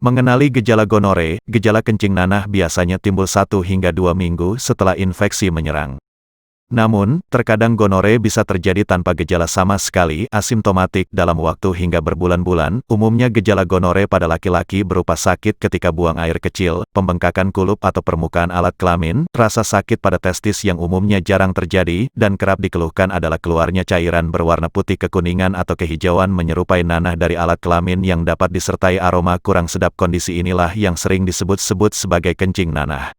Mengenali gejala gonore, gejala kencing nanah biasanya timbul 1 hingga 2 minggu setelah infeksi menyerang. Namun, terkadang gonore bisa terjadi tanpa gejala sama sekali, asimptomatik dalam waktu hingga berbulan-bulan. Umumnya gejala gonore pada laki-laki berupa sakit ketika buang air kecil, pembengkakan kulup atau permukaan alat kelamin, rasa sakit pada testis yang umumnya jarang terjadi, dan kerap dikeluhkan adalah keluarnya cairan berwarna putih kekuningan atau kehijauan menyerupai nanah dari alat kelamin yang dapat disertai aroma kurang sedap. Kondisi inilah yang sering disebut-sebut sebagai kencing nanah.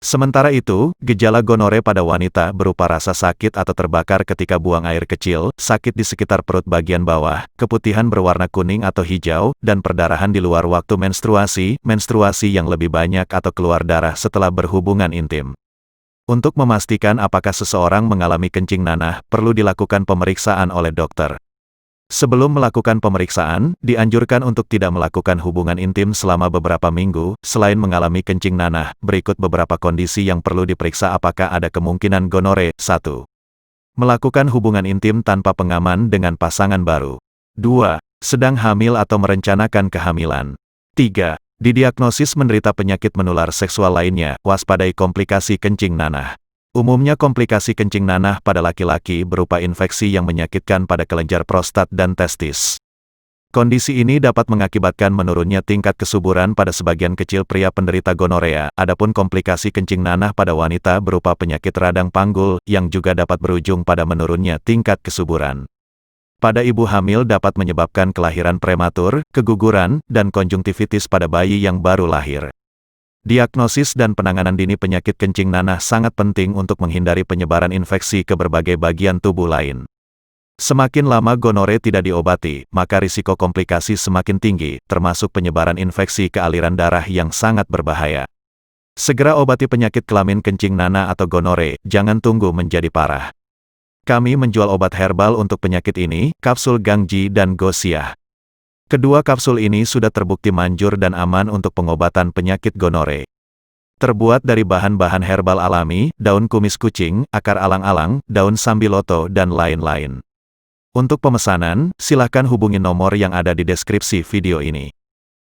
Sementara itu, gejala gonore pada wanita berupa rasa sakit atau terbakar ketika buang air kecil, sakit di sekitar perut bagian bawah, keputihan berwarna kuning atau hijau, dan perdarahan di luar waktu menstruasi, menstruasi yang lebih banyak atau keluar darah setelah berhubungan intim. Untuk memastikan apakah seseorang mengalami kencing nanah, perlu dilakukan pemeriksaan oleh dokter. Sebelum melakukan pemeriksaan, dianjurkan untuk tidak melakukan hubungan intim selama beberapa minggu. Selain mengalami kencing nanah, berikut beberapa kondisi yang perlu diperiksa apakah ada kemungkinan gonore. 1. Melakukan hubungan intim tanpa pengaman dengan pasangan baru. 2. Sedang hamil atau merencanakan kehamilan. 3. Didiagnosis menderita penyakit menular seksual lainnya, waspadai komplikasi kencing nanah. Umumnya komplikasi kencing nanah pada laki-laki berupa infeksi yang menyakitkan pada kelenjar prostat dan testis. Kondisi ini dapat mengakibatkan menurunnya tingkat kesuburan pada sebagian kecil pria penderita gonorea. Adapun komplikasi kencing nanah pada wanita berupa penyakit radang panggul, yang juga dapat berujung pada menurunnya tingkat kesuburan. Pada ibu hamil dapat menyebabkan kelahiran prematur, keguguran, dan konjungtivitis pada bayi yang baru lahir. Diagnosis dan penanganan dini penyakit kencing nanah sangat penting untuk menghindari penyebaran infeksi ke berbagai bagian tubuh lain. Semakin lama gonore tidak diobati, maka risiko komplikasi semakin tinggi, termasuk penyebaran infeksi ke aliran darah yang sangat berbahaya. Segera obati penyakit kelamin kencing nanah atau gonore, jangan tunggu menjadi parah. Kami menjual obat herbal untuk penyakit ini, kapsul Gangji dan Gosiah. Kedua kapsul ini sudah terbukti manjur dan aman untuk pengobatan penyakit gonore. Terbuat dari bahan-bahan herbal alami, daun kumis kucing, akar alang-alang, daun sambiloto, dan lain-lain. Untuk pemesanan, silakan hubungi nomor yang ada di deskripsi video ini.